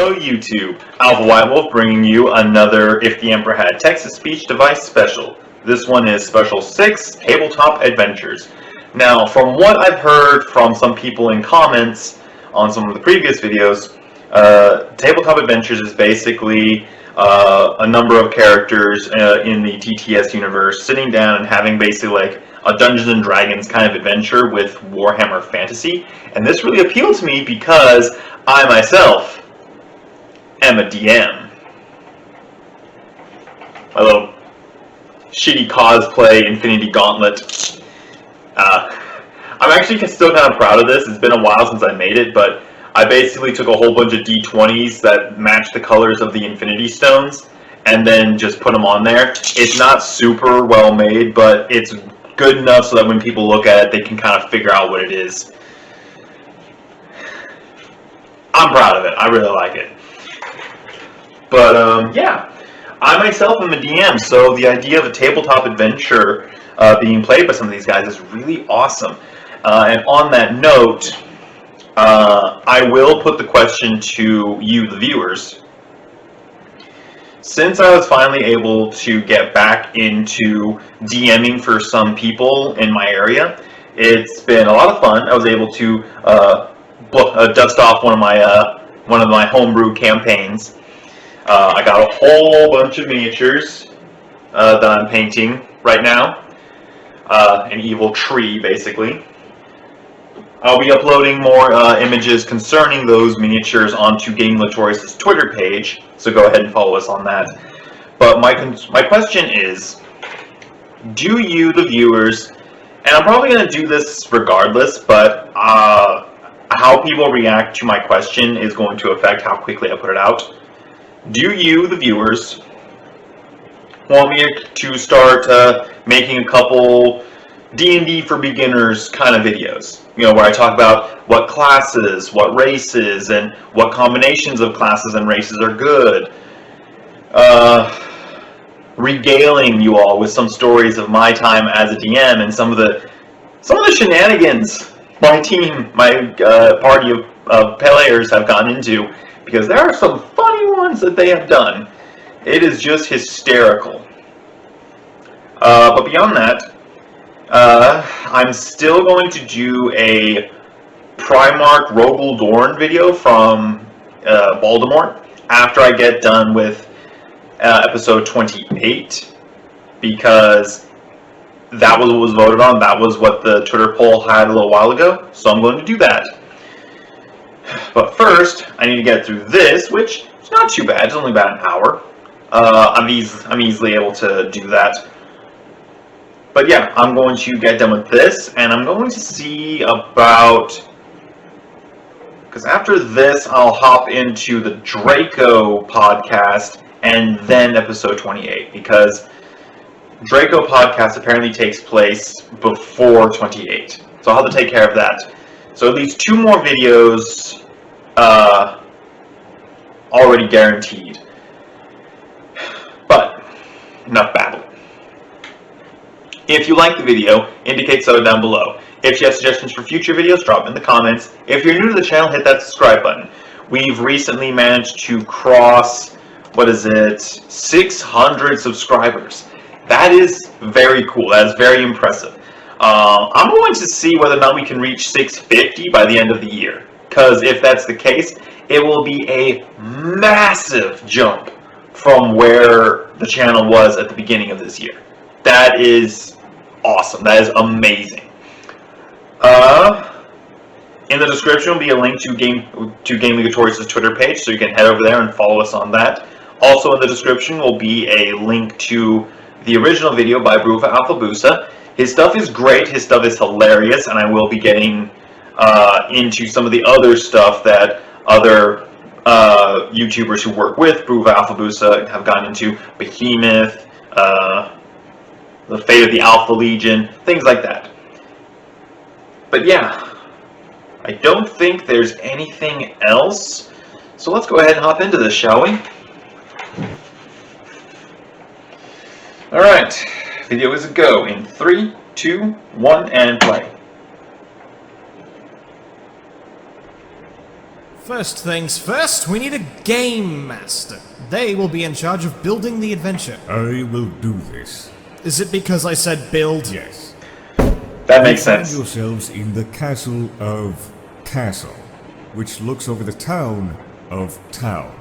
Hello YouTube, Alpha White Wolf bringing you another If the Emperor Had Text-to-Speech Device special. This one is Special 6, Tabletop Adventures. Now, from what I've heard from some people in comments on some of the previous videos, Tabletop Adventures is basically a number of characters in the TTS universe sitting down and having basically like a Dungeons and Dragons kind of adventure with Warhammer Fantasy. And this really appealed to me because I myself am a DM. My little shitty cosplay Infinity Gauntlet. I'm actually still kind of proud of this. It's been a while since I made it, but I basically took a whole bunch of D20s that match the colors of the Infinity Stones and then just put them on there. It's not super well made, but it's good enough so that when people look at it, they can kind of figure out what it is. I'm proud of it. I really like it. But, yeah. I myself am a DM, so the idea of a tabletop adventure being played by some of these guys is really awesome. And on that note, I will put the question to you, the viewers. Since I was finally able to get back into DMing for some people in my area, it's been a lot of fun. I was able to dust off one of my homebrew campaigns. I got a whole bunch of miniatures that I'm painting right now. An evil tree, basically. I'll be uploading more images concerning those miniatures onto Gaming Latorius' Twitter page, so go ahead and follow us on that. But my question is, do you, the viewers, and I'm probably going to do this regardless, but how people react to my question is going to affect how quickly I put it out. Do you, the viewers, want me to start making a couple D&D for beginners kind of videos? You know, where I talk about what classes, what races, and what combinations of classes and races are good. Regaling you all with some stories of my time as a DM and some of the shenanigans my team, my party of players have gotten into, because there are some funny ones that they have done. It is just hysterical. But beyond that, I'm still going to do a Primarch Rogel Dorn video from Baltimore after I get done with episode 28, because that was what was voted on. That was what the Twitter poll had a little while ago, so I'm going to do that. But first, I need to get through this, which is not too bad. It's only about an hour. I'm easily able to do that. But yeah, I'm going to get done with this, and I'm going to see about... because after this, I'll hop into the Draco podcast, and then episode 28, because Draco podcast apparently takes place before 28. So I'll have to take care of that. So at least 2 more videos already guaranteed. But, enough babble. If you like the video, indicate so down below. If you have suggestions for future videos, drop them in the comments. If you're new to the channel, hit that subscribe button. We've recently managed to cross, 600 subscribers. That is very cool. That is very impressive. I'm going to see whether or not we can reach 650 by the end of the year. Because if that's the case, it will be a massive jump from where the channel was at the beginning of this year. That is awesome. That is amazing. In the description will be a link to Gaming Latorius' Twitter page, so you can head over there and follow us on that. Also in the description will be a link to the original video by Bruva Alfabusa. His stuff is great, his stuff is hilarious, and I will be getting into some of the other stuff that other YouTubers who work with Bruva Alfabusa have gotten into. Behemoth, the fate of the Alpha Legion, things like that. But yeah, I don't think there's anything else, so let's go ahead and hop into this, shall we? Alright, video is a go in 3, 2, 1, and play. First things first, we need a game master. They will be in charge of building the adventure. I will do this. Is it because I said build? Yes. That makes sense. Find yourselves in the castle of Castle, which looks over the town of Town.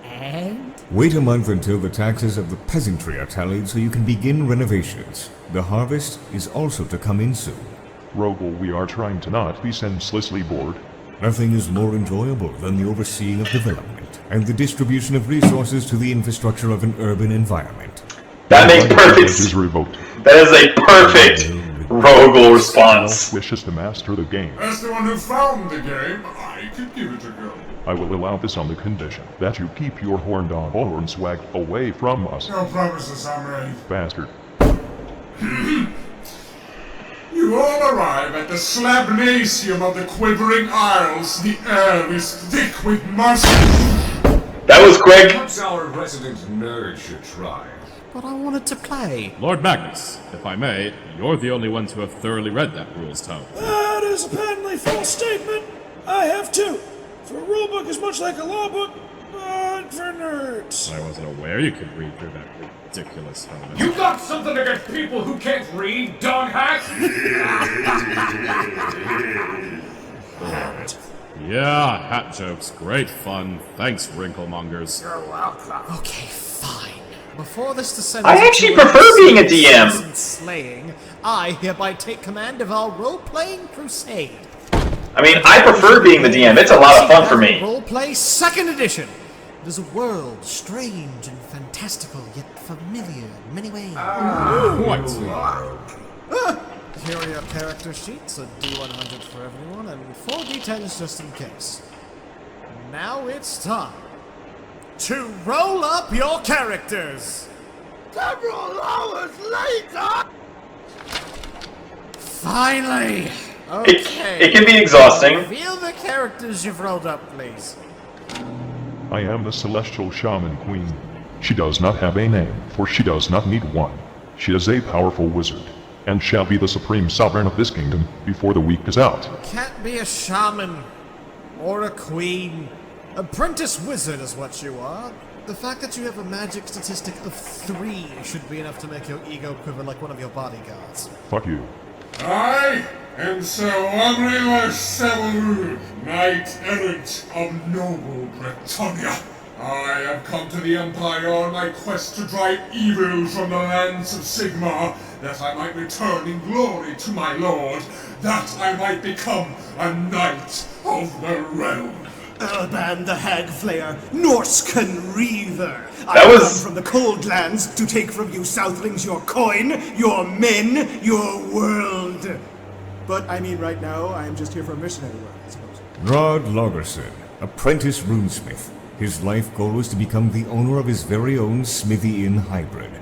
And? Wait a month until the taxes of the peasantry are tallied so you can begin renovations. The harvest is also to come in soon. Rogel, we are trying to not be senselessly bored. Nothing is more enjoyable than the overseeing of development and the distribution of resources to the infrastructure of an urban environment. That makes perfect. Is revoked. That is a perfect Rogel response. Wishes to master the game. As the one who found the game, I could give it a go. I will allow this on the condition that you keep your horn-dog swag away from us. No promises, Samurai. Bastard. You all arrive at the Slabnasium of the Quivering Isles. The air is thick with musk. That was quick. Perhaps our resident nerd should try. But I wanted to play. Lord Magnus, if I may, you're the only ones who have thoroughly read that rules tome. That is a patently false statement. I have too. For a rulebook is much like a law book, but for nerds. I wasn't aware you could read through that ridiculous helmet. You got something against people who can't read, doghat? Yeah, hat jokes, great fun. Thanks, wrinklemongers. Okay, fine. Before this descends I actually into prefer being a DM. and slaying, I hereby take command of our role-playing crusade. I mean, I prefer being the DM. It's a lot of fun for me. Roleplay 2nd edition. It is a world strange and fantastical, yet familiar in many ways. Quite. Here are your character sheets, a D100 for everyone, and 4 D10s just in case. Now it's time to roll up your characters. Several hours later! Finally! It can be exhausting. Reveal the characters you've rolled up, please. I am the Celestial Shaman Queen. She does not have a name, for she does not need one. She is a powerful wizard, and shall be the supreme sovereign of this kingdom before the week is out. Can't be a shaman or a queen. Apprentice wizard is what you are. The fact that you have a magic statistic of 3 should be enough to make your ego quiver like one of your bodyguards. Fuck you. I am Sir Ogre Savalud, Knight Errant of noble Bretonia. I have come to the Empire on my quest to drive evil from the lands of Sigmar, that I might return in glory to my lord, that I might become a knight of the realm. Urban the Hag Flayer, Norscan Reaver. That I was- come from the cold lands to take from you Southlings your coin, your men, your world. But I mean, right now, I'm just here for missionary work, I suppose. Rod Lagerson, apprentice runesmith. His life goal was to become the owner of his very own Smithy Inn hybrid.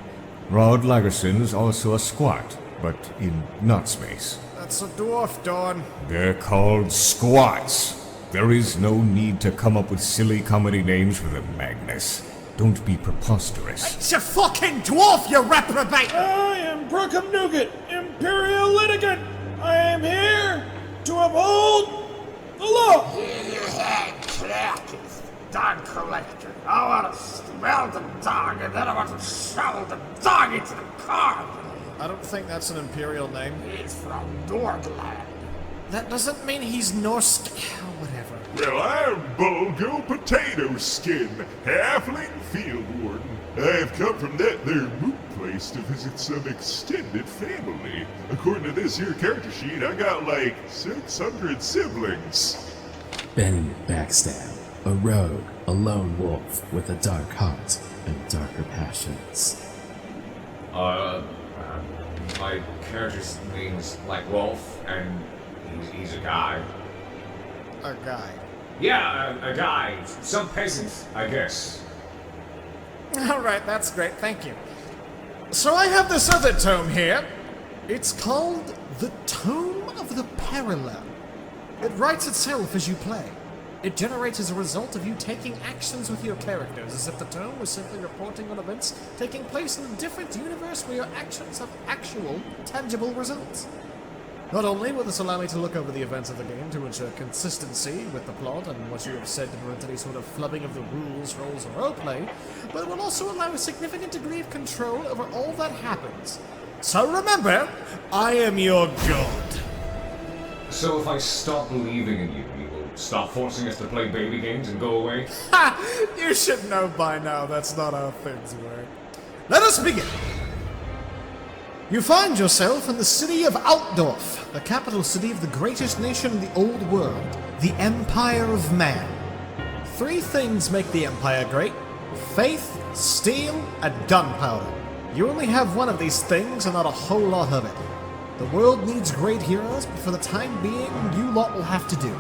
Rod Lagerson is also a squat, but in not space. That's a dwarf, Dawn. They're called squats. There is no need to come up with silly comedy names for them, Magnus. Don't be preposterous. It's a fucking dwarf, you reprobate! I am Brookham Nougat, Imperial Litigant. I am here to uphold the law. Dog collector. I want to smell the dog, and then I want to shovel the dog into the car. I don't think that's an imperial name. He's from Nordland. That doesn't mean he's Norse. Whatever. Well, I'm Bulgo Potato Skin, Halfling Field Warden. I've come from that there moot place to visit some extended family. According to this here character sheet, I got like 600 siblings. Ben Backstab, a rogue, a lone wolf with a dark heart and darker passions. My character means like wolf, and he's a guy. A guy. Yeah, a guy. Some peasant, I guess. Alright, that's great, thank you. So I have this other tome here. It's called The Tome of the Parallel. It writes itself as you play. It generates as a result of you taking actions with your characters, as if the tome was simply reporting on events taking place in a different universe where your actions have actual, tangible results. Not only will this allow me to look over the events of the game to ensure consistency with the plot and what you have said to prevent any sort of flubbing of the rules, roles, or roleplay, but it will also allow a significant degree of control over all that happens. So remember, I am your god. So if I stop believing in you, you will stop forcing us to play baby games and go away? Ha! You should know by now that's not how things work. Let us begin. You find yourself in the city of Altdorf, the capital city of the greatest nation in the old world, the Empire of Man. 3 things make the Empire great: faith, steel, and gunpowder. You only have one of these things and not a whole lot of it. The world needs great heroes, but for the time being, you lot will have to do.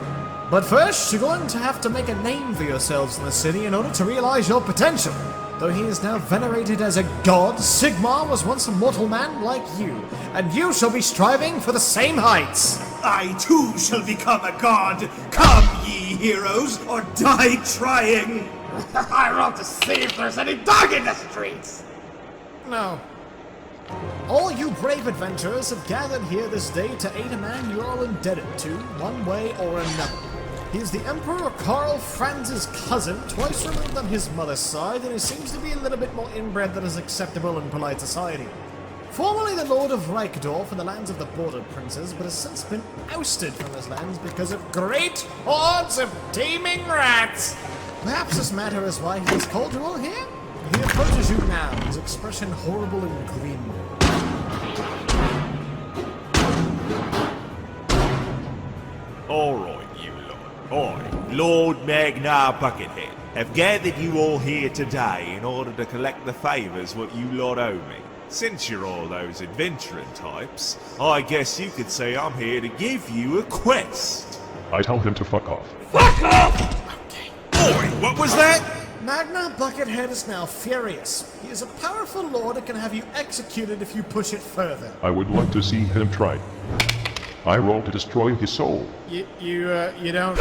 But first, you're going to have to make a name for yourselves in the city in order to realize your potential. Though he is now venerated as a god, Sigmar was once a mortal man like you, and you shall be striving for the same heights. I too shall become a god. Come, ye heroes, or die trying. I want to see if there's any dog in the streets. No. All you brave adventurers have gathered here this day to aid a man you are all indebted to, one way or another. He is the Emperor Karl Franz's cousin, twice removed on his mother's side, and he seems to be a little bit more inbred than is acceptable in polite society. Formerly the Lord of Reichdorf in the lands of the Border Princes, but has since been ousted from his lands because of great hordes of teeming rats. Perhaps this matter is why he has called you all here? He approaches you now, his expression horrible and grim. Alright, you lot. I, Lord Magnar Buckethead, have gathered you all here today in order to collect the favours what you lot owe me. Since you're all those adventuring types, I guess you could say I'm here to give you a quest. I tell him to fuck off. Fuck off! Okay. Oi, what was that? Magnar Buckethead is now furious. He is a powerful lord that can have you executed if you push it further. I would like to see him try. I roll to destroy his soul. You don't...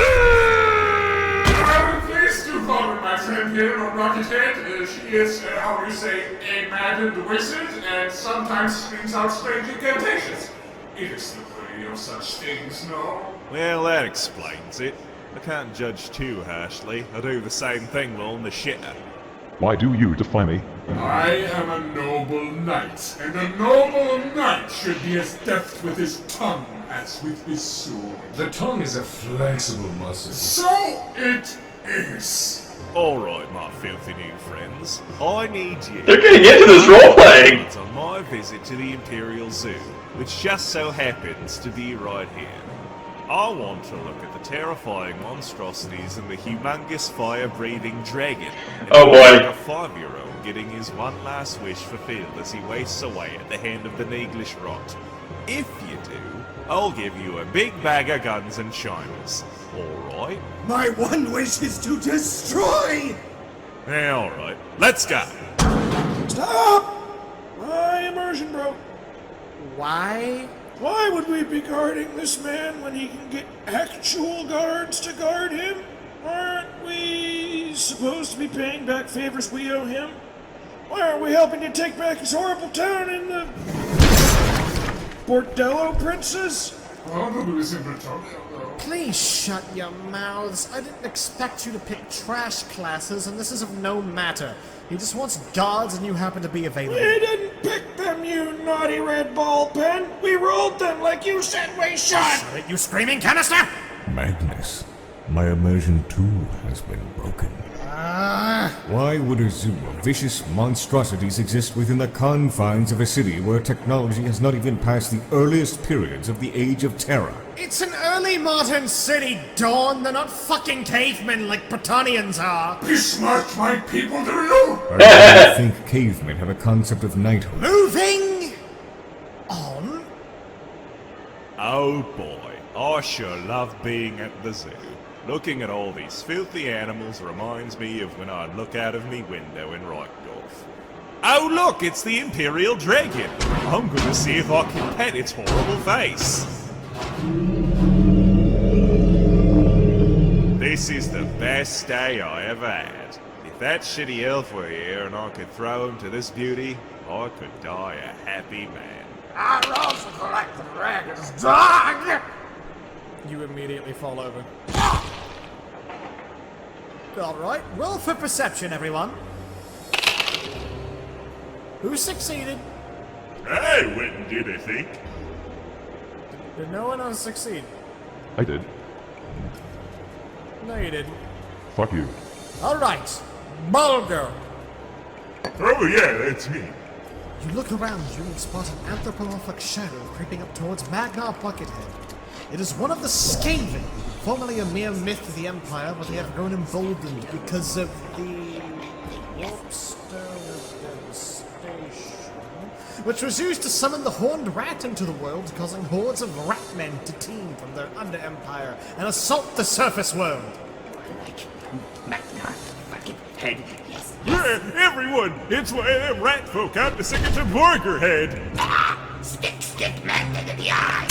I'm pleased to call my friend here on Buckethead. She is, how do you say, a maddened wizard, and sometimes screams out strange incantations. It is the way of such things, no? Well, that explains it. I can't judge too harshly. I do the same thing on the shitter. Why do you defy me? I am a noble knight, and a noble knight should be as deft with his tongue as with his sword. The tongue is a flexible muscle. So it is. Alright, my filthy new friends. I need you. They're getting into this role-playing! It's on my visit to the Imperial Zoo, which just so happens to be right here. I want to look at the terrifying monstrosities and the humongous fire-breathing dragon. Oh boy. Like a 5-year-old getting his one last wish fulfilled as he wastes away at the hand of the Neglish rot. If you do, I'll give you a big bag of guns and chimes. Alright? My one wish is to destroy! Yeah, alright. Let's go! Stop! My immersion broke. Why? Why would we be guarding this man when he can get actual guards to guard him? Aren't we supposed to be paying back favors we owe him? Why aren't we helping to take back his horrible town in the... Bordello Princes? Probably is in Britannia, though. Please shut your mouths. I didn't expect you to pick trash classes, and this is of no matter. He just wants guards, and you happen to be available. We didn't pick them, you naughty red ball pen. We rolled them like you said we should. Shut it, you screaming canister! Magnus, my immersion too has been broken. Why would a zoo of vicious monstrosities exist within the confines of a city where technology has not even passed the earliest periods of the Age of Terror? It's an early modern city, Dawn. They're not fucking cavemen like Britannians are. Be smart, my people, do you? Or do you think cavemen have a concept of knighthood? Moving on. Oh boy, I sure love being at the zoo. Looking at all these filthy animals reminds me of when I'd look out of me window in Reichdorf. Oh look, it's the Imperial Dragon! I'm gonna see if I can pet its horrible face. This is the best day I ever had. If that shitty elf were here and I could throw him to this beauty, I could die a happy man. I roll to collect the dragon's dog! You immediately fall over. Alright, roll for perception, everyone. Who succeeded? I wouldn't do the think. Did no one else succeed? I did. No, you didn't. Fuck you. Alright, Bulgur. Oh yeah, that's me. You look around you and spot an anthropomorphic shadow creeping up towards Magnar Buckethead. It is one of the Skaven, formerly a mere myth of the Empire, but they have grown emboldened because of the Warpstone of Devastation, which was used to summon the Horned Rat into the world, causing hordes of ratmen to teem from their under-empire and assault the surface world. Magnar Buckethead, yes. Yeah, everyone! It's one of them rat folk out to sing it to Borgerhead! Stick Magna in the eye!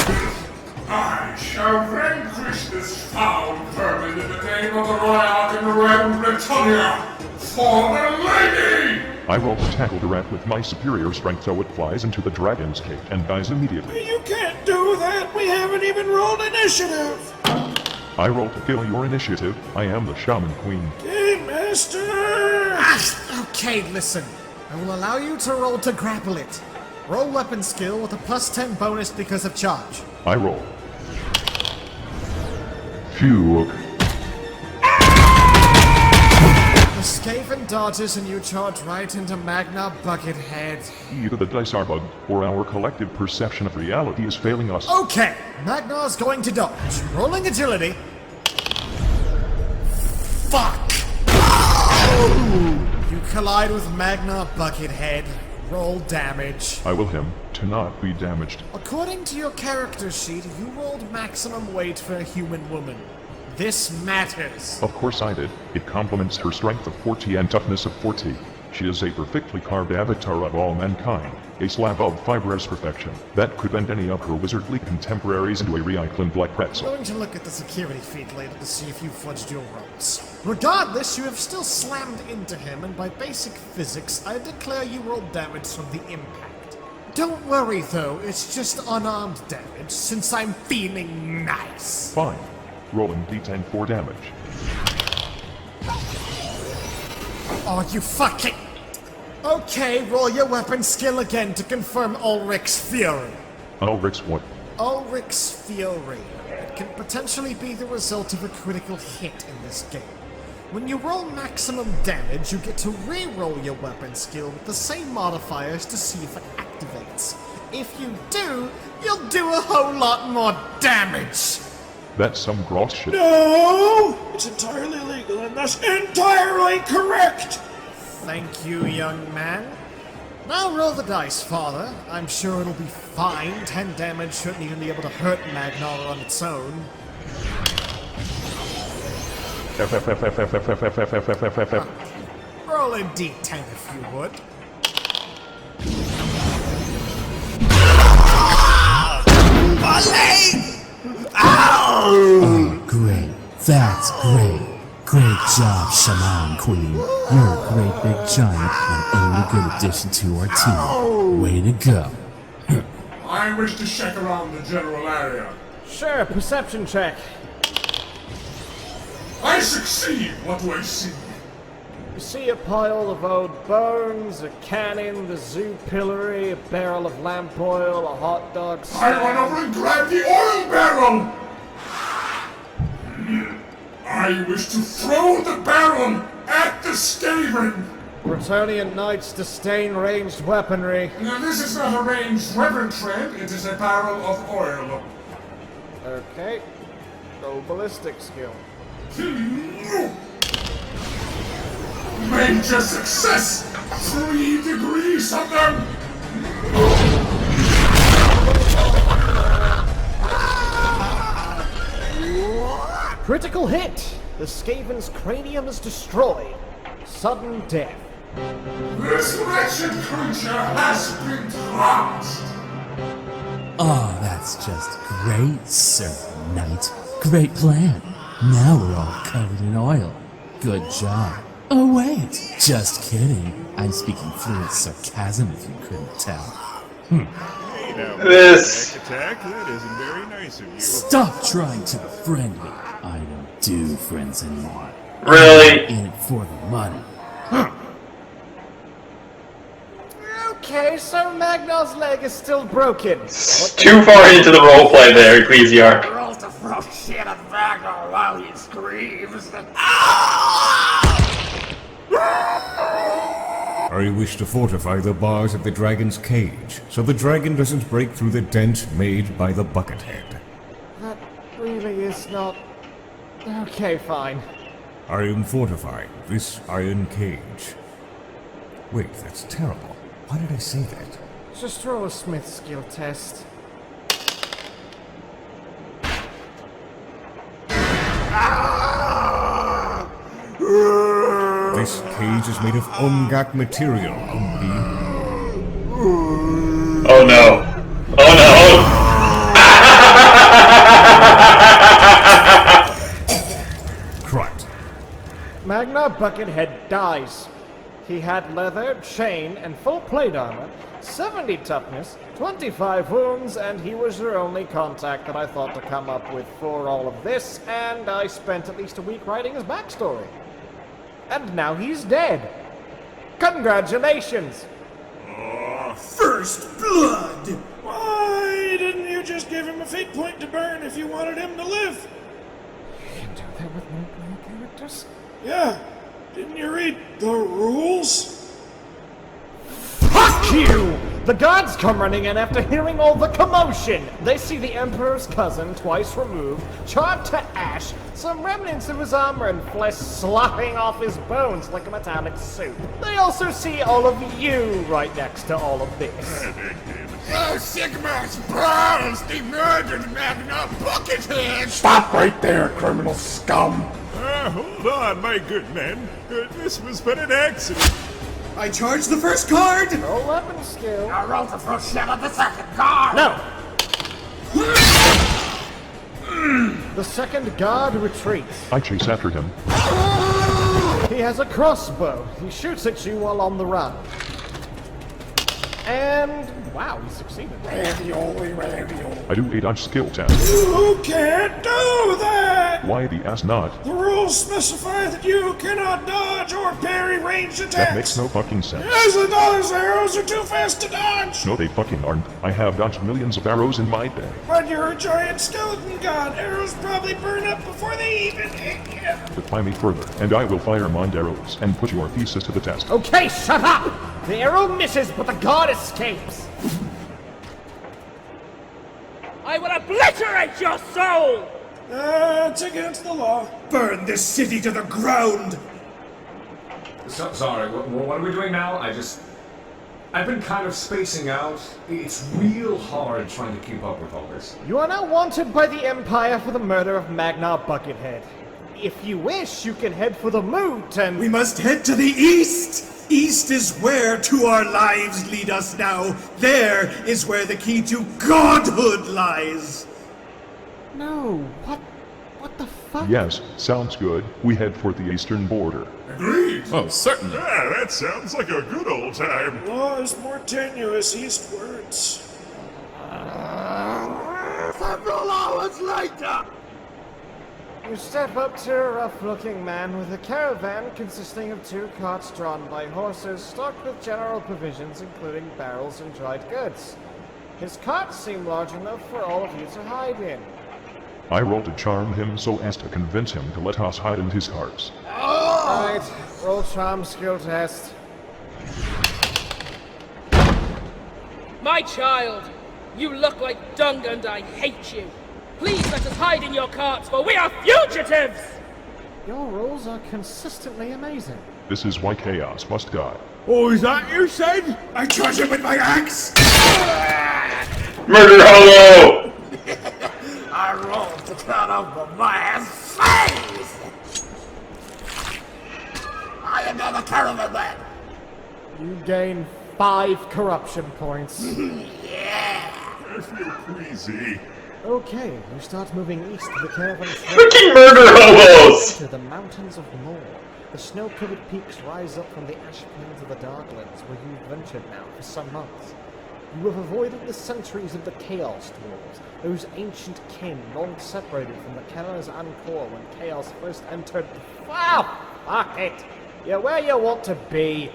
I shall vanquish this foul vermin in the name of the Royal and Realm Britannia! For the lady! I roll to tackle the rat with my superior strength so it flies into the dragon's cage and dies immediately. You can't do that! We haven't even rolled initiative! I roll to kill your initiative. I am the Shaman Queen. Game Master! Okay, listen. I will allow you to roll to grapple it. Roll weapon skill with a +10 bonus because of charge. I roll. Phew. The Skaven dodges and you charge right into Magnar Buckethead. Either the dice are bugged, or our collective perception of reality is failing us. Okay, Magnar's going to dodge. Rolling agility. Fuck! You collide with Magnar Buckethead. Roll damage. I will him to not be damaged. According to your character sheet, you rolled maximum weight for a human woman. This matters. Of course I did. It complements her strength of 40 and toughness of 40. She is a perfectly carved avatar of all mankind, a slab of fibrous perfection that could bend any of her wizardly contemporaries into a reiclin black I'm pretzel. going to look at the security feed later to see if you fudged your rolls. Regardless, you have still slammed into him, and by basic physics, I declare you rolled damage from the impact. Don't worry though, it's just unarmed damage, since I'm feeling nice. Fine. Rolling d10 for damage. Oh, you fucking... Okay, roll your weapon skill again to confirm Ulrich's Fury. Ulrich's what? Ulrich's Fury. It can potentially be the result of a critical hit in this game. When you roll maximum damage, you get to re-roll your weapon skill with the same modifiers to see if it activates. If you do, you'll do a whole lot more damage! That's some gross shit. No! It's entirely legal and thus entirely correct! Thank you, young man. Now roll the dice, father. I'm sure it'll be fine. 10 damage shouldn't even be able to hurt Magnar on its own. Roll a d10 if you would. Oh, great. That's great. Great job, Shaman Queen. You're a great big giant and ain't a good addition to our team. Way to go. I wish to check around the general area. Sure, perception check. I succeed! What do I see? You see a pile of old bones, a cannon, the zoo pillory, a barrel of lamp oil, a hot dog I stand. run over and grab the oil barrel! I wish to throw the barrel at the Skaven! Bretonian knights disdain ranged weaponry. Now this is not a ranged weapon trend, it is a barrel of oil. Okay. Roll ballistic skill. Major success! 3 degrees of them! Critical hit! The Skaven's cranium is destroyed. Sudden death. This wretched creature has been tossed! Oh, that's just great, Sir Knight. Great plan. Now we're all covered in oil. Good job. Oh, wait. Just kidding. I'm speaking fluent sarcasm if you couldn't tell. now, This- attack. That isn't very nice of you. Stop trying to befriend me. I don't do friends anymore. Really? I'm in it for the money. Okay, so Magnus' leg is still broken. Too far into the roleplay there, Ecclesiarch. Rolls to throw shit at Magno while he screams. I wish to fortify the bars of the dragon's cage, so the dragon doesn't break through the dent made by the buckethead. That really is not... Okay, fine. I am fortifying this iron cage. Wait, that's terrible. Why did I say that? Just roll a smith skill test. This cage is made of Umgak material, Umbi. Oh no. Oh no. Correct. Magna Buckethead dies. He had leather, chain, and full plate armor, 70 toughness, 25 wounds, and he was your only contact that I thought to come up with for all of this, and I spent at least a week writing his backstory. And now he's dead. Congratulations! First blood! Why didn't you just give him a fate point to burn if you wanted him to live? You can do that with no player characters? Yeah. Didn't you read the rules? Fuck you! The gods come running in after hearing all the commotion. They see the Emperor's cousin, twice removed, charred to ash, some remnants of his armor and flesh slopping off his bones like a metallic soup. They also see all of you right next to all of this. Oh, Sigmar's balls! They murdered Magna Buckethead! Stop right there, criminal scum! Hold on, my good man. This was but an accident. I charged the first card! Roll weapon skill. I roll to throw shit at the second guard! No! The second guard retreats. I chase after him. He has a crossbow. He shoots at you while on the run. And... wow, he succeeded. Ravioli. I do a dodge skill test. You can't do that! Why the ass not? The rules specify that you cannot dodge or parry ranged attacks! That makes no fucking sense. Yes, and those arrows are too fast to dodge! No, they fucking aren't. I have dodged millions of arrows in my day. But you're a giant skeleton god. Arrows probably burn up before they even hit you. Defy me further, and I will fire mind arrows and put your thesis to the test. Okay, shut up! The arrow misses, but the god escapes. I will obliterate your soul! It's against the law. Burn this city to the ground! Sorry, what are we doing now? I've been kind of spacing out. It's real hard trying to keep up with all this. You are now wanted by the Empire for the murder of Magna Buckethead. If you wish, you can head for the moot and... We must head to the east! East is where to our lives lead us now. There is where the key to godhood lies. No, what the fuck? Yes, sounds good. We head for the eastern border. Agreed! Oh, certainly. Yeah, that sounds like a good old time. Law is more tenuous eastwards. Several hours later! You step up to a rough-looking man with a caravan consisting of 2 carts drawn by horses stocked with general provisions including barrels and dried goods. His carts seem large enough for all of you to hide in. I roll to charm him so as to convince him to let us hide in his carts. Alright, roll charm skill test. My child, you look like dung and I hate you. Please let us hide in your carts, for we are fugitives! Your rolls are consistently amazing. This is why chaos must die. Oh, is that you said? I charge him with my axe! Murder hobo! I rolled to cut off the man's face! I am now the caravan man! You gain 5 corruption points. I feel queasy. Okay, you start moving east to the caravan. Freaking murder hobos! To the mountains of Moor. The snow-covered peaks rise up from the ash plains of the Darklands, where you've ventured now for some months. You have avoided the centuries of the Chaos Dwarves, those ancient kin long separated from the Keller's Encore when Chaos first entered the... Fuck it! You're where you want to be.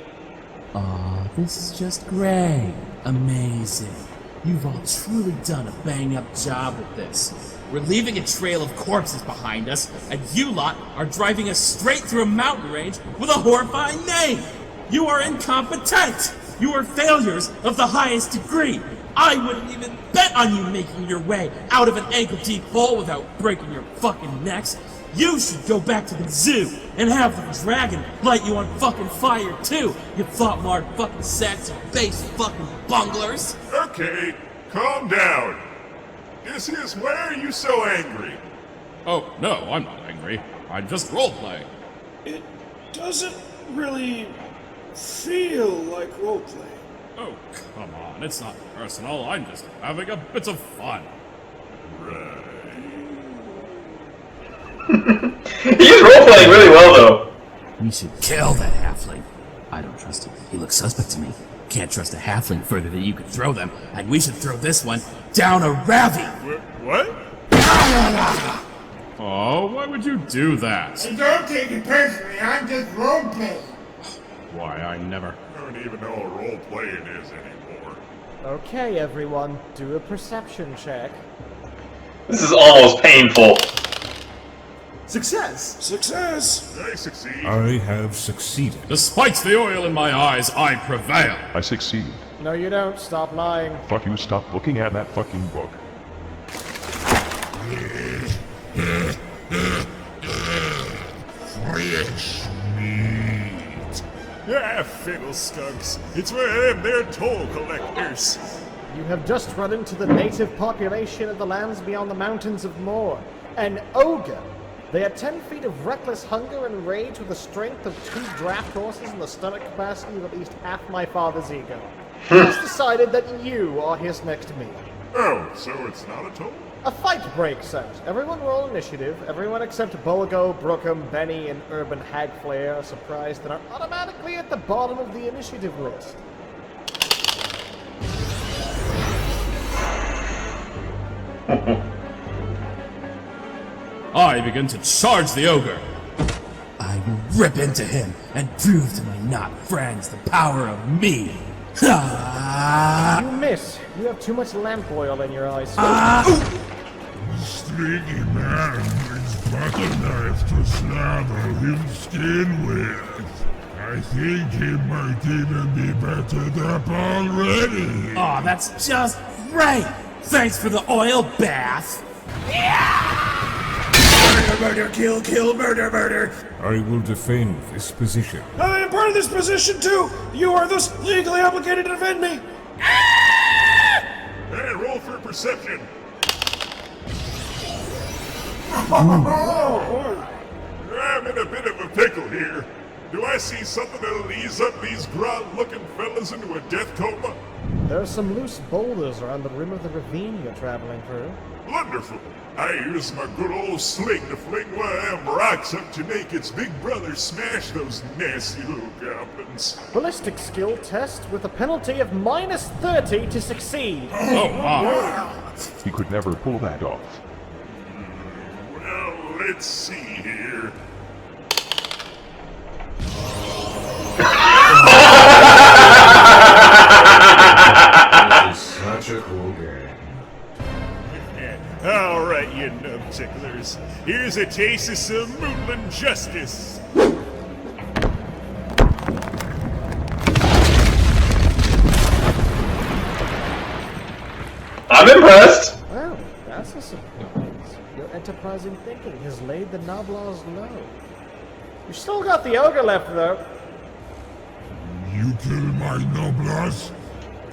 Aw, this is just great. Amazing. You've all truly done a bang-up job with this. We're leaving a trail of corpses behind us, and you lot are driving us straight through a mountain range with a horrifying name! You are incompetent! You are failures of the highest degree! I wouldn't even bet on you making your way out of an ankle-deep hole without breaking your fucking necks! You should go back to the zoo and have the dragon light you on fucking fire too, you thought-marred fucking sacks of base fucking bunglers! Okay, calm down. Why are you so angry? Oh, no, I'm not angry. I'm just role-playing. It doesn't really feel like roleplay. Oh, come on, it's not personal. I'm just having a bit of fun. He's role-playing really well, though. We should kill that halfling. I don't trust him. He looks suspect to me. Can't trust a halfling further than you can throw them, and we should throw this one down a ravine. What? Oh, why would you do that? Hey, don't take it personally, I'm just roleplaying. Why, I never... I don't even know what role-playing is anymore. Okay, everyone, do a perception check. This is almost painful. Success! Success! I succeed. I have succeeded. Despite the oil in my eyes, I prevail. I succeed. No, you don't. Stop lying. Fuck you, stop looking at that fucking book. Fresh meat. Ah, fiddle skunks. It's one of them, they're toll collectors. You have just run into the native population of the lands beyond the mountains of Moor. An ogre. They had 10 feet of reckless hunger and rage with the strength of 2 draft horses and the stomach capacity of at least half my father's ego. He has decided that you are his next meal. Oh, so it's not a toll? A fight breaks out. Everyone roll initiative. Everyone except Bulgo, Brookham, Benny, and Urban Hagflare are surprised and are automatically at the bottom of the initiative list. I begin to charge the ogre. I will rip into him and prove to my not friends the power of me. You miss. You have too much lamp oil in your eyes. Streaky man brings butter knife to slather his skin with. I think he might even be bettered up already. Aw, that's just great! Thanks for the oil bath! Murder, murder, kill, kill, murder, murder! I will defend this position. I am part of this position too! You are thus legally obligated to defend me! Hey, roll for perception. I'm in a bit of a pickle here. Do I see something that'll ease up these ground-looking fellas into a death coma? There are some loose boulders around the rim of the ravine you're traveling through. Wonderful. I use my good old sling to fling one of them rocks up to make its big brother smash those nasty little goblins. Ballistic skill test with a penalty of -30 to succeed. Oh, my. He could never pull that off. Well, let's see here. This is such a cool game. Alright, you nub ticklers. Here's a taste of some Mootland justice. I'm impressed. Well, that's a surprise. Your enterprising thinking has laid the Noblaws low. You still got the ogre left, though. You kill my noblesse,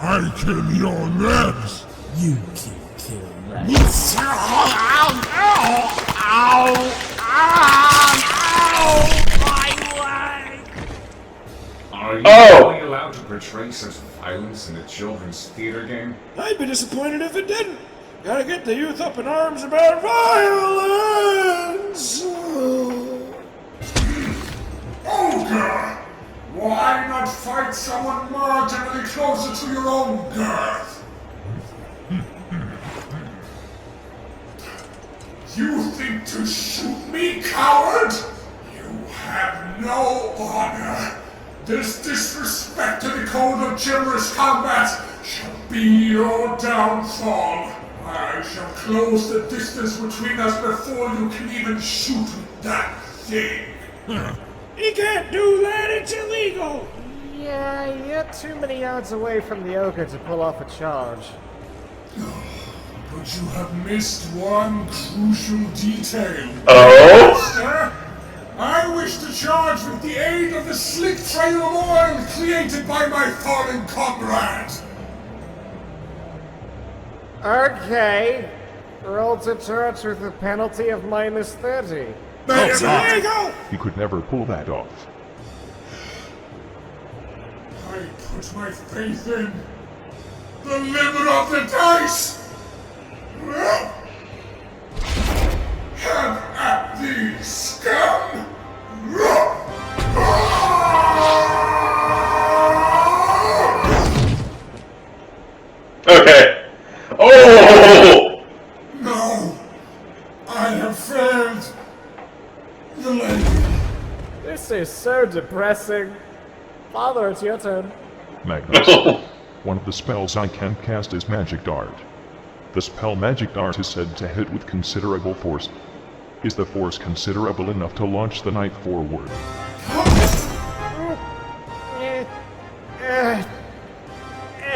I kill your legs. You can't kill legs. Are you Oh! really allowed to portray such violence in a children's theater game? I'd be disappointed if it didn't. Gotta get the youth up in arms about violence! Ogre! Why not fight someone marginally closer to your own girth? You think to shoot me, coward? You have no honor. This disrespect to the code of chivalrous combat shall be your downfall. I shall close the distance between us before you can even shoot that thing. He can't do that, it's illegal! Yeah, you're too many yards away from the ogre to pull off a charge. But you have missed one crucial detail. Oh? Master, I wish to charge with the aid of the slick trail of oil created by my fallen comrade. Okay. Roll to charge with a penalty of -30. That's illegal! He could never pull that off. I put my faith in the limit of the dice. Have at thee, scum! Okay. Oh! No! I have failed the lady. This is so depressing. Father, it's your turn. Magnus. One of the spells I can cast is Magic Dart. The spell Magic Dart is said to hit with considerable force. Is the force considerable enough to launch the knight forward?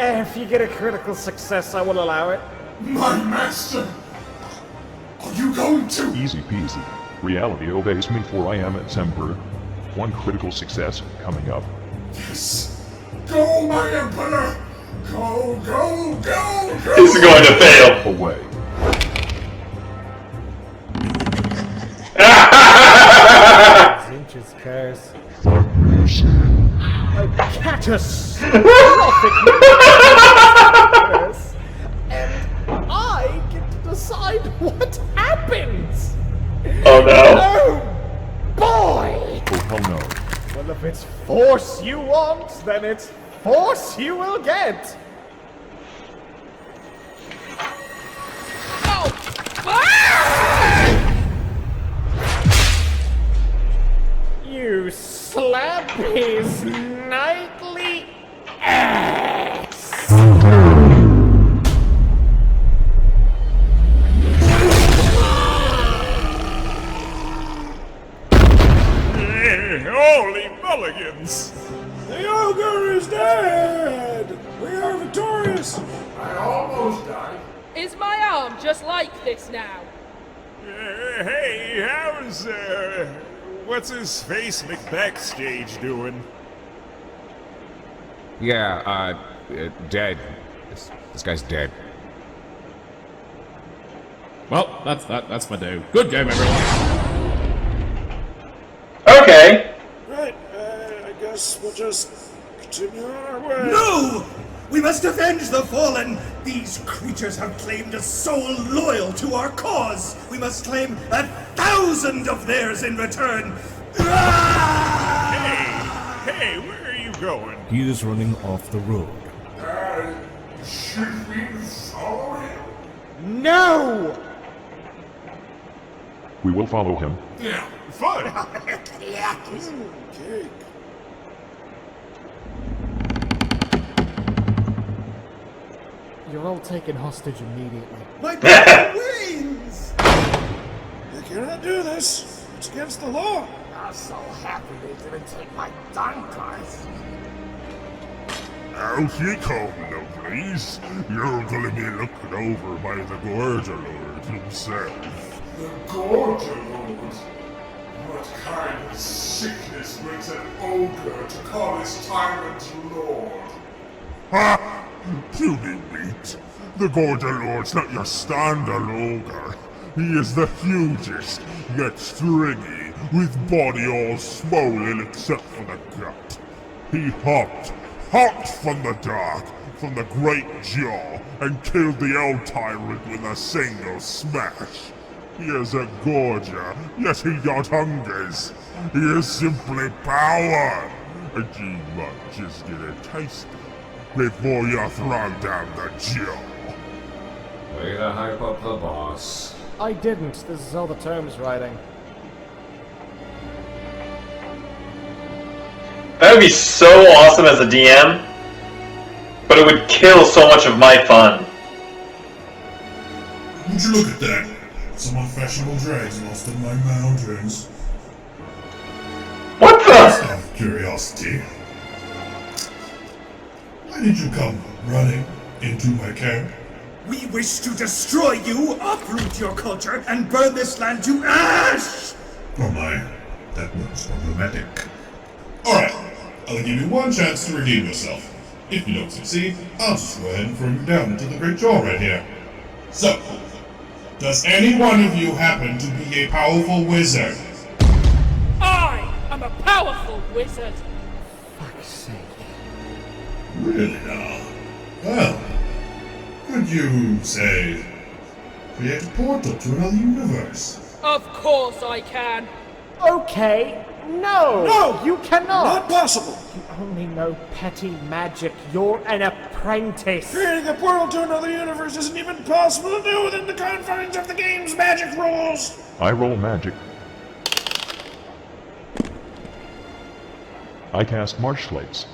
If you get a critical success, I will allow it. My master! Are you going to? Easy peasy. Reality obeys me, for I am its emperor. One critical success coming up. Yes! Go, my emperor! Go, go, go, go! This is going to fail. Away. Zinch's curse. Magnus. A catastrophic curse, and I get to decide what happens. Oh no. Oh boy! Oh hell no. Well, if it's force you want, then it's force you will get. You slap his knightly ass! Holy mulligans! The ogre is dead! We are victorious! I almost died. Is my arm just like this now? Hey, how's, what's his face McBackstage doing? Yeah, dead. This guy's dead. Well, that's my day. Good game, everyone. Okay. Right, I guess we'll just continue on our way. No! We must avenge the fallen! These creatures have claimed a soul loyal to our cause! We must claim 1,000 of theirs in return! Hey, where are you going? He is running off the road. Should we follow him? No! We will follow him. Yeah. Fine. Okay. You're all taken hostage immediately. My brother wins! You cannot do this. It's against the law. I'm so happy they didn't take my dunkers. Out you come, lovelies. You're gonna be looked over by the Gorger Lord himself. The Gorger Lord? What kind of sickness brings an ogre to call his tyrant lord? Ha! Puny meat. The Gorger Lord's not your standard ogre. He is the hugest, yet stringy, with body all swollen except for the gut. He hopped from the dark, from the great jaw, and killed the old tyrant with a single smash. He is a gorger, yet he got hungers. He is simply power, and you might just get a taste before you throw down the jaw. Way to hype up the boss. I didn't. This is all the tome's writing. That would be so awesome as a DM, but it would kill so much of my fun. Would you look at that? Some unfashionable drags lost in my mountains. What the? Out of curiosity, why did you come running into my camp? We wish to destroy you, uproot your culture, and burn this land to ash! Oh my, that was problematic. Alright, I'll give you one chance to redeem yourself. If you don't succeed, I'll just go ahead and throw you down into the Great Jaw right here. So, does any one of you happen to be a powerful wizard? I am a powerful wizard. Fuck's sake. Really now? Well, could you, say, create a portal to another universe? Of course I can. Okay, no! No! You cannot! Not possible! You only know petty magic. You're an apprentice. Creating a portal to another universe isn't even possible to do within the confines of the game's magic rules! I roll magic. I cast marsh slates.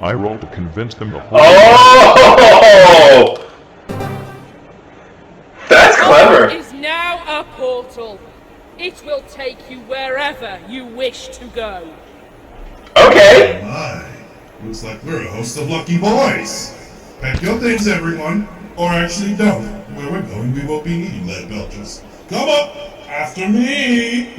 I roll to convince them to hold. Oh! That's clever. There is now a portal. It will take you wherever you wish to go. Okay. Oh my, looks like we're a host of lucky boys. Pack your things, everyone. Or actually don't. Where we're going, we won't be needing lead belchers. Come up, after me!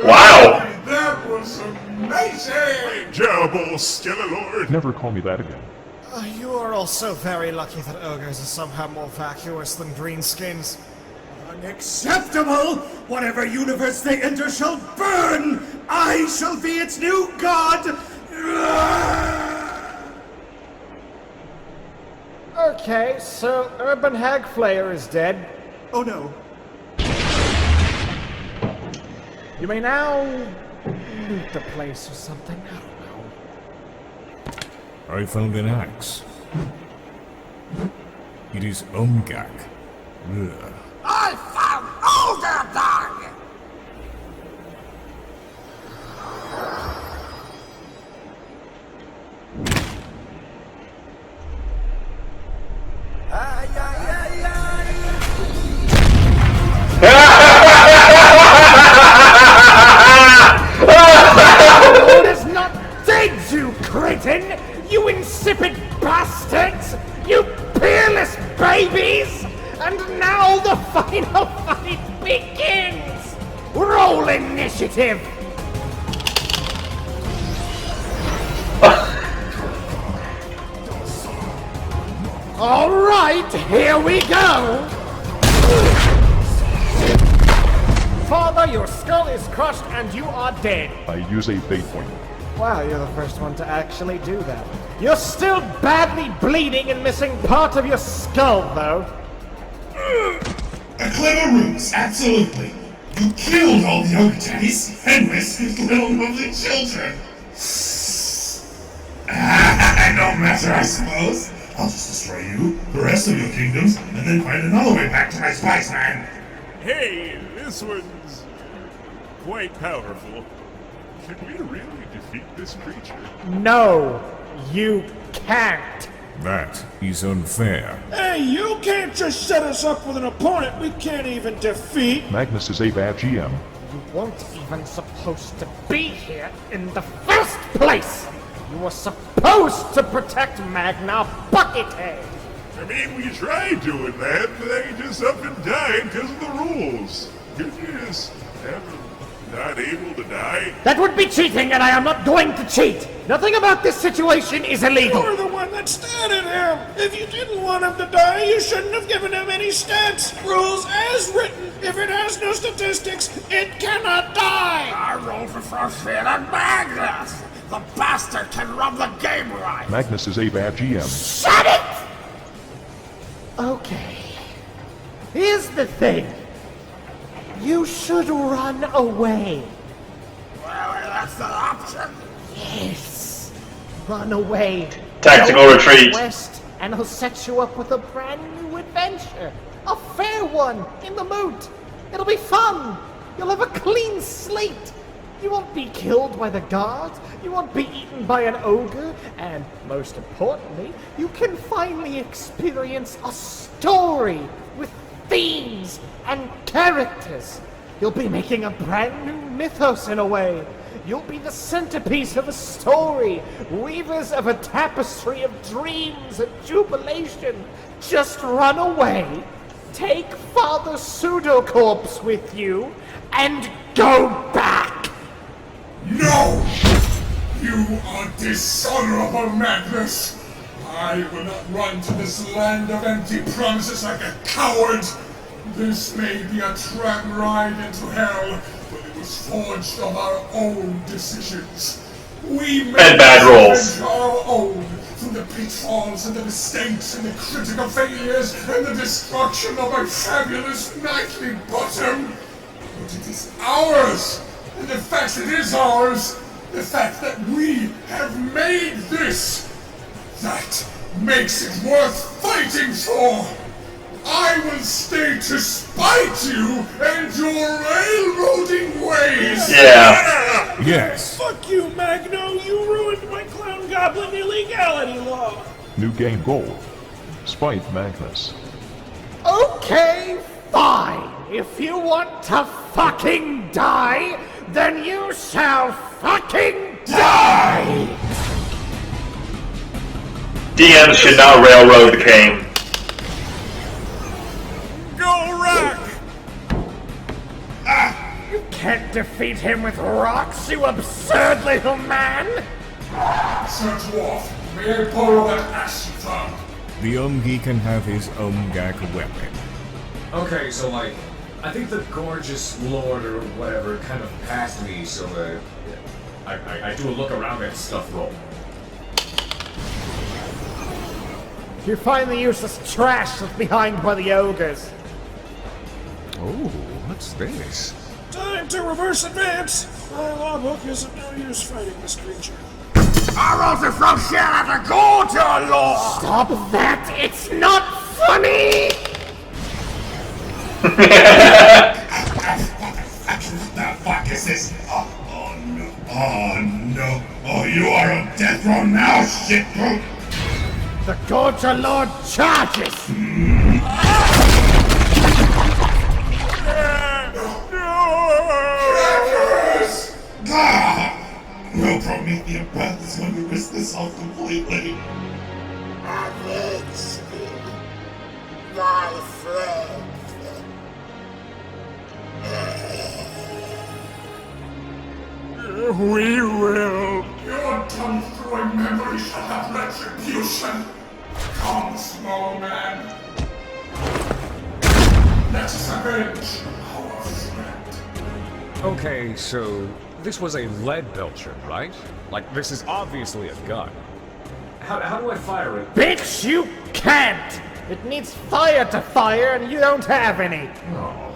Wow. That was amazing! Great job, old Skellelord. Never call me that again. You are also very lucky that ogres are somehow more vacuous than greenskins. Unacceptable! Whatever universe they enter shall burn! I shall be its new god! Okay, so Urban Hag Flayer is dead. Oh no. You may now loot the place or something. I don't know. I found an axe. It is Umgak. Ugh. I found Ogre Dog! Who is not dead, you cretin! You insipid bastards! You peerless babies! And now the final fight begins! Roll initiative! Alright, here we go! Father, your skull is crushed and you are dead. I use a fate point. Wow, you're the first one to actually do that. You're still badly bleeding and missing part of your skull, though. A clever ruse, absolutely. You killed all the ogre daddies and rescued little lovely children. No matter, I suppose. I'll just destroy you, the rest of your kingdoms, and then find another way back to my spice man. Hey, this one's quite powerful. Can we really defeat this creature? No, you can't. That is unfair. Hey, you can't just set us up with an opponent we can't even defeat! Magnus is a bad GM. You weren't even supposed to be here in the first place! You were supposed to protect Magna Buckethead! I mean, we tried doing that, but they just up and died because of the rules. Could you just have them not able to die? That would be cheating, and I am not going to cheat! Nothing about this situation is illegal! You're the one that statted him! If you didn't want him to die, you shouldn't have given him any stats! Rules as written! If it has no statistics, it cannot die! I rolled for fear of Magnus! The bastard can run the game right! Magnus is a bad GM. Shut it! Okay. Here's the thing. You should run away. Well, that's the option. Yes. Run away. Tactical Go retreat. West, and I'll set you up with a brand new adventure. A fair one, in the moot. It'll be fun. You'll have a clean slate. You won't be killed by the guards. You won't be eaten by an ogre. And most importantly, you can finally experience a story with themes and characters. You'll be making a brand new mythos in a way. You'll be the centerpiece of a story, weavers of a tapestry of dreams and jubilation. Just run away, take Father Pseudocorpse with you, and go back! No! You are dishonorable, Magnus! I will not run to this land of empty promises like a coward! This may be a trap ride into hell, but it was forged of our own decisions. We made bad rolls. our own, through the pitfalls and the mistakes and the critical failures and the destruction of our fabulous knightly bottom. But it is ours, and the fact it is ours, the fact that we have made this, that makes it worth fighting for. I will stay to spite you and your railroading ways! Yeah. Yes. Fuck you, Magno! You ruined my clown goblin illegality law! New game goal. Spite Magnus. Okay, fine. If you want to fucking die, then you shall fucking die! DMs should not railroad the king. Go rack! You can't defeat him with rocks, you absurd little man! Sir Dwarf, may I borrow that axe you found? The Umgi can have his Umgak weapon. Okay, so like, I think the gorgeous lord or whatever kind of passed me, so I do a look around and stuff roll. You find the useless trash left behind by the ogres. Oh, what's this? Time to reverse advance! My law book is of no use fighting this creature. Arrows are from shit at the gold, your lord! Stop that! It's not funny! What the fuck is this? Oh no. Oh no. Oh, you are on death row now, shit brute! The Gorger Lord charges! No Promethean breath is going to risk this all completely. Avenge me, my friend. We will. Your tongue-throwing memory shall have retribution. Come, small man. Let us avenge our friend. Okay, so this was a lead belcher, right? Like, this is obviously a gun. How do I fire it? Bitch, you can't! It needs fire to fire, and you don't have any. Oh,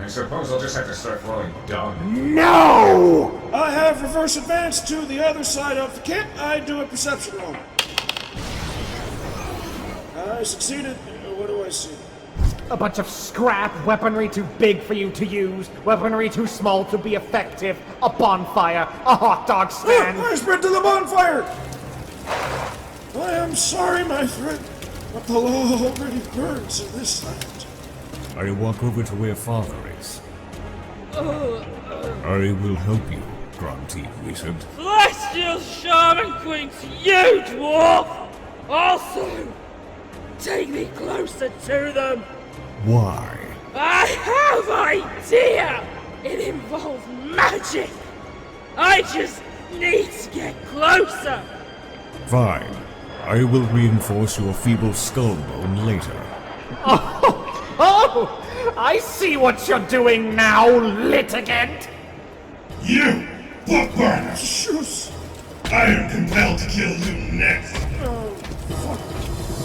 I suppose I'll just have to start throwing dung. No! I have reverse advance to the other side of the kit. I do a perception roll. I succeeded. What do I see? A bunch of scrap, weaponry too big for you to use, weaponry too small to be effective, a bonfire, a hot dog stand. I sprint to the bonfire! I am sorry, my friend, but the law already burns in this land. I walk over to where Father is. I will help you, grunty wizard. Celestial Shaman Queen to you, dwarf! Also, take me closer to them! Why? I have idea! It involves magic! I just need to get closer! Fine. I will reinforce your feeble skull bone later. Oh, I see what you're doing now, litigant! You, book burner! Shoes! I am compelled to kill you next.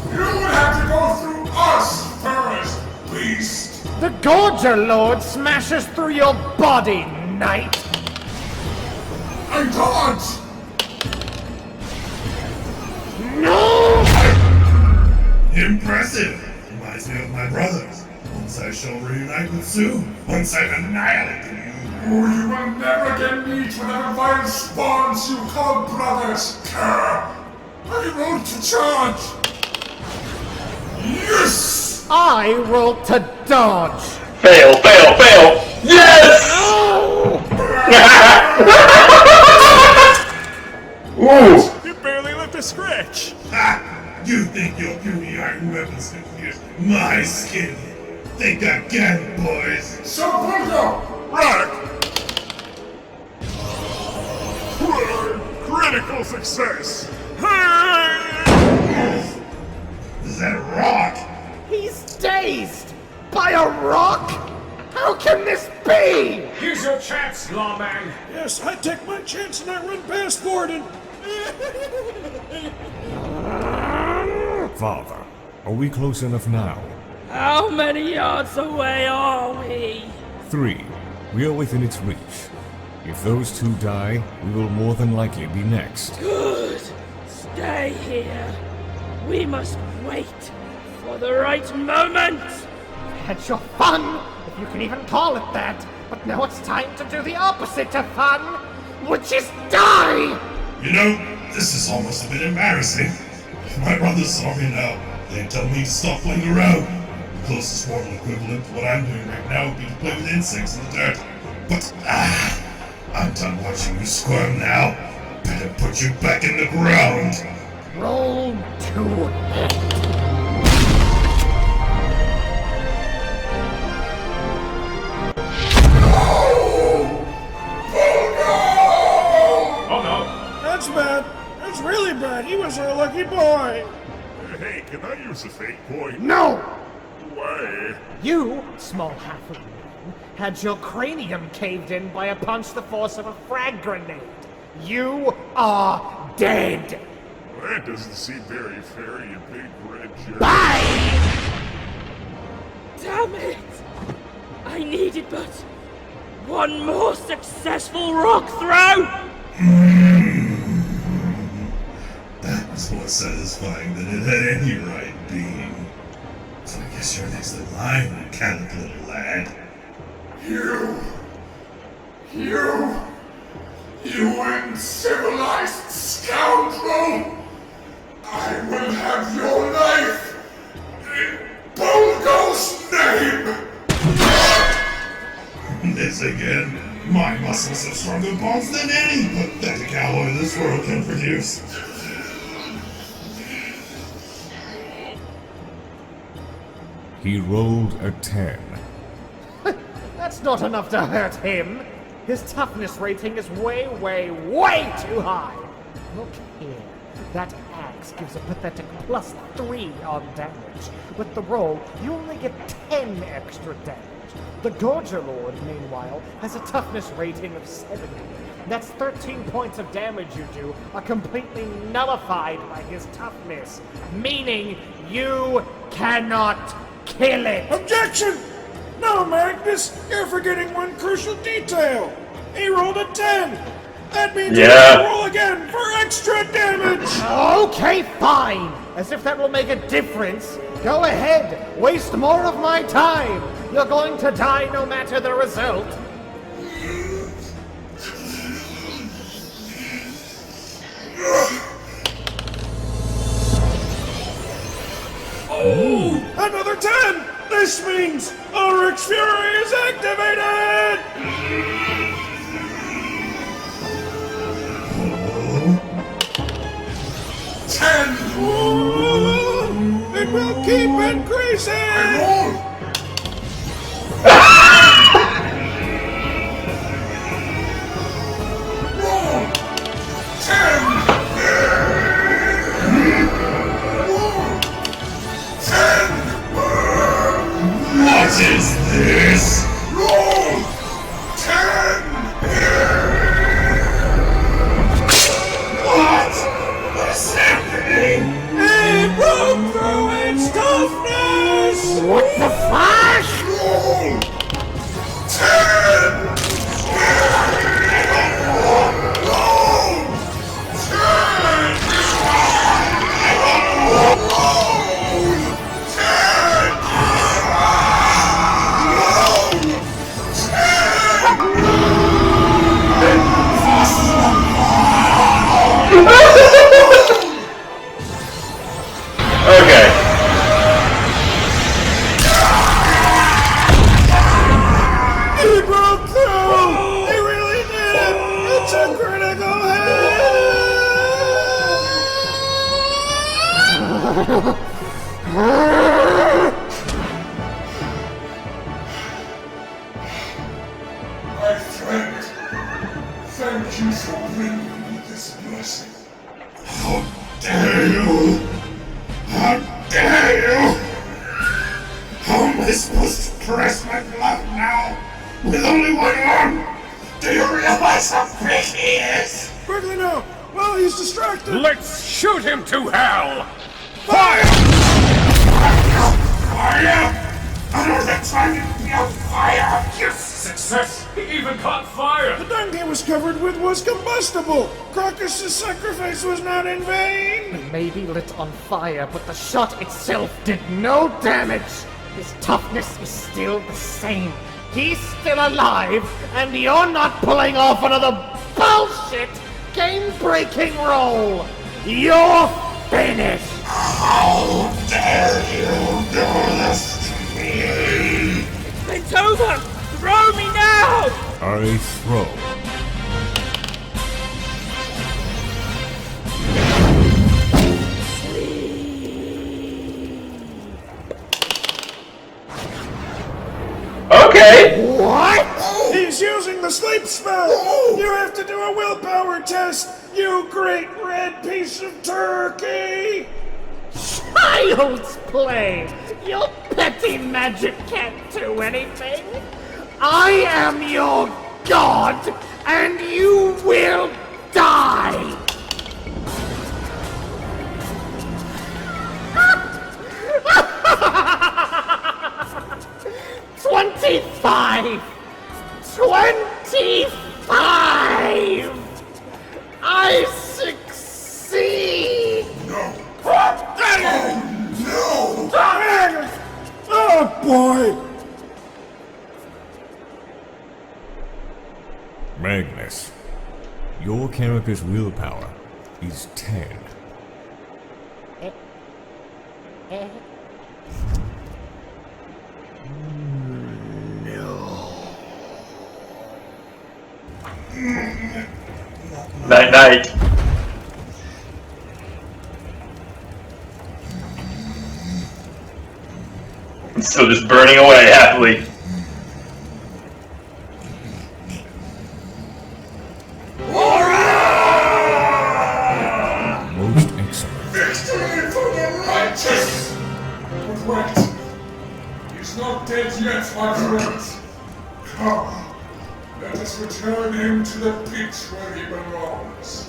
You would have to go through us first, beast! The Gorger Lord smashes through your body, knight! I dodge! No! Impressive! Reminds me of my brothers. Once I shall reunite with Sue. Once I've annihilated you. Oh, you will never again meet whatever vile spawns you call brothers. I rolled to charge. Yes! I roll to dodge. Fail, fail, fail! Yes! Ooh! You barely left a scratch. Ha! You think your puny iron weapons can pierce my skin? Think again, boys. So, Bulgo! Rock! Critical success! Is that a rock? He's dazed! By a rock? How can this be? Here's your chance, lawman. Yes, I take my chance and I run past Gordon. Father, are we close enough now? How many yards away are we? 3. We are within its reach. If those two die, we will more than likely be next. Good. Stay here. We must wait for the right moment. Had your fun, if you can even call it that. But now it's time to do the opposite of fun, which is die! You know, this is almost a bit embarrassing. If my brothers saw me now, they'd tell me to stop playing around. The closest mortal equivalent to what I'm doing right now would be to play with insects in the dirt. But, I'm done watching you squirm now. Better put you back in the ground. Roll to hit. Oh no! That's bad. That's really bad. He was our lucky boy. Hey, can I use a fate point? No! Why? You, small half-man, had your cranium caved in by a punch the force of a frag grenade. You are dead! That doesn't seem very fair, you big red jerk. Bye! Damn it! I needed but one more successful rock throw! That was more satisfying than it had any right being. So I guess you're next in line, mechanic little lad. You uncivilized scoundrel! I will have your life in Bulgo's name! This again. My muscles have stronger bones than any pathetic alloy this world can produce. He rolled a 10. That's not enough to hurt him. His toughness rating is way, way, way too high. Look here. That axe gives a pathetic +3 on damage. With the roll, you only get 10 extra damage. The Gorger Lord, meanwhile, has a toughness rating of 70. That's 13 points of damage you do are completely nullified by his toughness, meaning you cannot kill it. Objection! No, Magnus, you're forgetting one crucial detail. He rolled a 10. That means he has to roll again for extra damage. Okay, fine. As if that will make a difference. Go ahead. Waste more of my time. You're going to die no matter the result. Oh! Another 10! This means Ulrich's Fury is activated! It will keep increasing! What is this? Roll! 10! What is happening? It broke through its toughness! What the fuck? My friend, thank you for bringing me this blessing. How dare you! How dare you! How am I supposed to press my glove now with only one arm? Do you realize how big he is? Quickly now! Well, he's distracted! Let's shoot him to hell! Fire! Fire! Another time to be on fire! Yes! Success! He even caught fire! The dung he was covered with was combustible! Crocus's sacrifice was not in vain! He may be lit on fire, but the shot itself did no damage! His toughness is still the same. He's still alive, and you're not pulling off another bullshit game-breaking roll! You're finished! How dare you do this to me? It's over! Throw me now! I throw. Okay! What? He's using the sleep spell! You have to do a willpower test, you great red piece of turkey! Child's play! Your petty magic can't do anything! I am your god, and you will die! $25! I succeed! No! No! Oh boy! Magnus, your character's willpower is 10. Night night. It's still just burning away happily. Most excellent. Victory for the righteous! But wait, he's not dead yet, my friend. Come, let us return him to the pit where he belongs.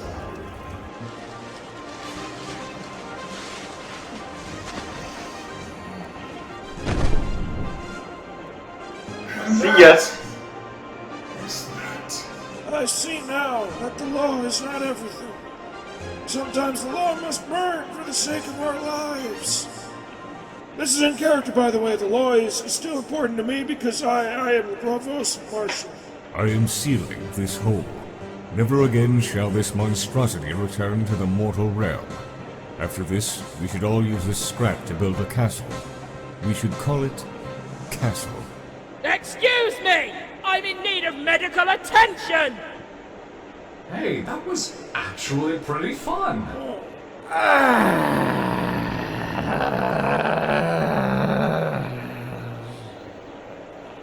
Yes. I see now that the law is not everything. Sometimes the law must burn for the sake of our lives. This is in character, by the way. The law is still important to me because I am the provost marshal. I am sealing this hole. Never again shall this monstrosity return to the mortal realm. After this, we should all use this scrap to build a castle. We should call it Castle. Excuse me! I'm in need of medical attention! Hey, that was actually pretty fun.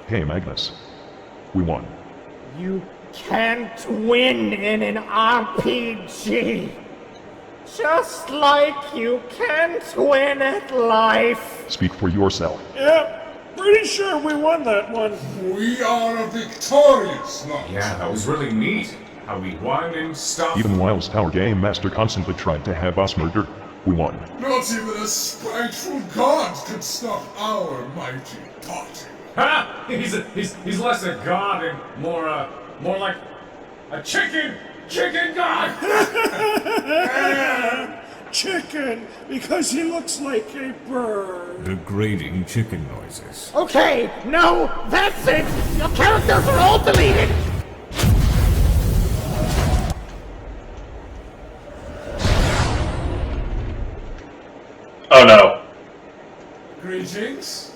Hey, Magnus. We won. You can't win in an RPG! Just like you can't win at life! Speak for yourself. Yeah, pretty sure we won that one. We are a victorious lot. Yeah, that was really neat. How we won and stuff. Even whilst our game master constantly tried to have us murdered, we won. Not even a spiteful god could stop our mighty party. Ha! He's less a god and more like a chicken god. Chicken, because he looks like a bird. Degrading chicken noises. Okay, no, that's it! Your characters are all deleted! Oh no. Greetings.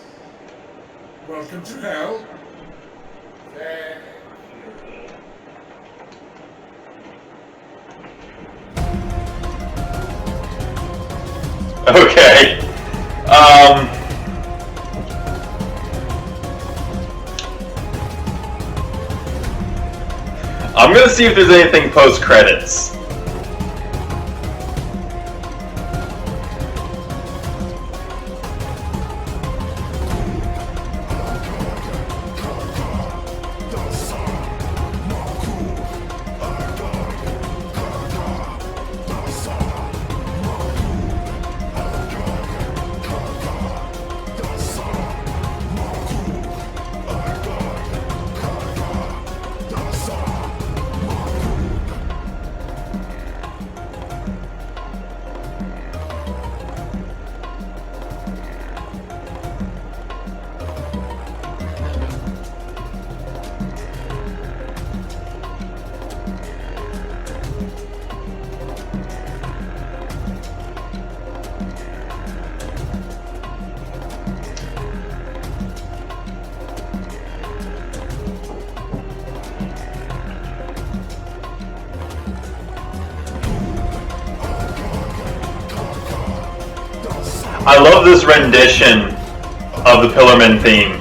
Welcome to hell. Okay. I'm gonna see if there's anything post-credits. I love this rendition of the Pillarman theme.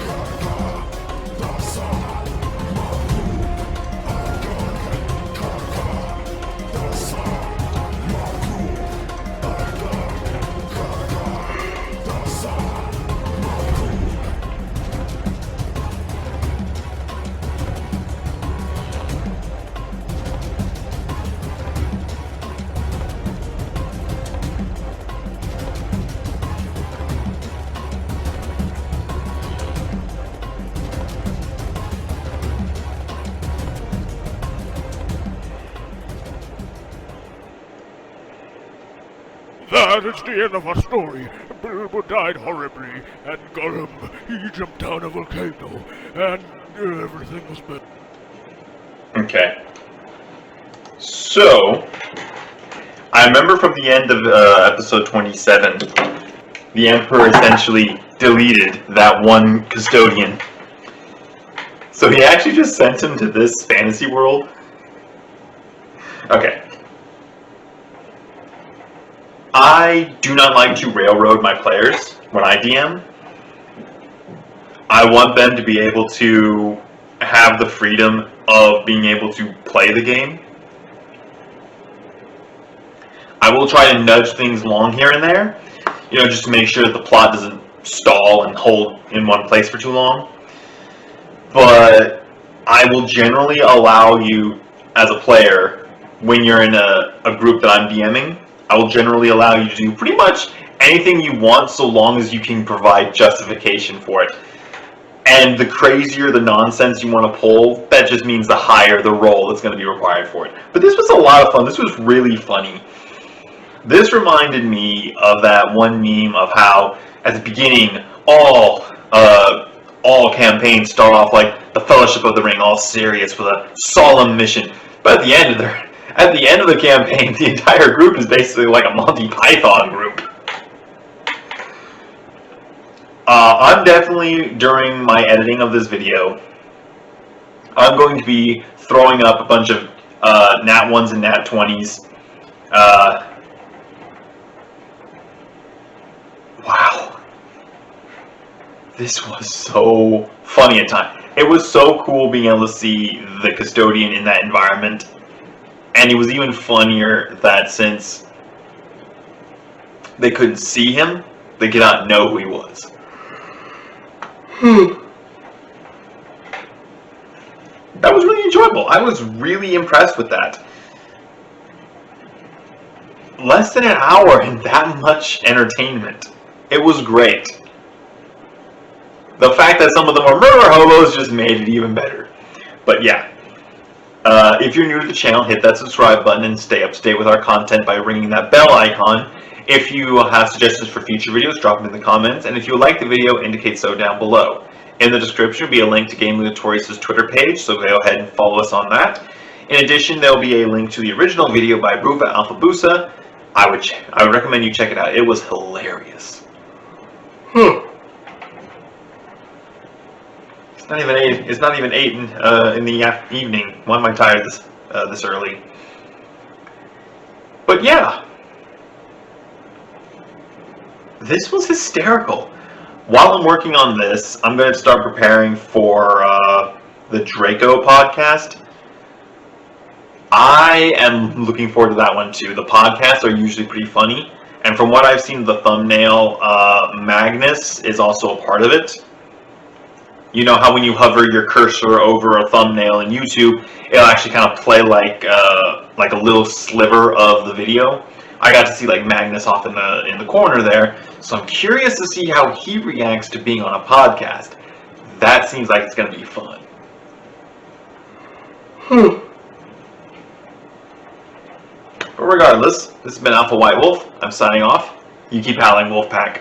That is the end of our story. Bilbo died horribly, and Gollum, he jumped down a volcano, and everything was better. Okay. So, I remember from the end of episode 27, the Emperor essentially deleted that one custodian. So he actually just sent him to this fantasy world? Okay. I do not like to railroad my players when I DM. I want them to be able to have the freedom of being able to play the game. I will try to nudge things along here and there, just to make sure that the plot doesn't stall and hold in one place for too long. But I will generally allow you, as a player, when you're in a group that I'm DMing, I will generally allow you to do pretty much anything you want so long as you can provide justification for it. And the crazier the nonsense you want to pull, that just means the higher the roll that's going to be required for it. But this was a lot of fun. This was really funny. This reminded me of that one meme of how, at the beginning, all campaigns start off like the Fellowship of the Ring, all serious with a solemn mission. But at the end of the campaign, the entire group is basically like a Monty Python group. I'm definitely, during my editing of this video, I'm going to be throwing up a bunch of Nat 1s and Nat 20s. Wow. This was so funny at times. It was so cool being able to see the custodian in that environment. And it was even funnier that since they couldn't see him, they could not know who he was. That was really enjoyable. I was really impressed with that. Less than an hour and that much entertainment. It was great. The fact that some of them were murder hobos just made it even better. But yeah. If you're new to the channel, hit that subscribe button and stay up to date with our content by ringing that bell icon. If you have suggestions for future videos, drop them in the comments. And if you like the video, indicate so down below. In the description will be a link to Game Lunatorius' Twitter page, so go ahead and follow us on that. In addition, there will be a link to the original video by Bruva Alfabusa. I would recommend you check it out. It was hilarious. It's not even 8 in the evening. Why am I tired this early? But yeah. This was hysterical. While I'm working on this, I'm going to start preparing for the Draco podcast. I am looking forward to that one too. The podcasts are usually pretty funny, and from what I've seen, the thumbnail, Magnus is also a part of it. You know how when you hover your cursor over a thumbnail in YouTube, it'll actually kind of play like a little sliver of the video. I got to see like Magnus off in the corner there, so I'm curious to see how he reacts to being on a podcast. That seems like it's going to be fun. But regardless, this has been Alpha White Wolf. I'm signing off. You keep howling, Wolfpack.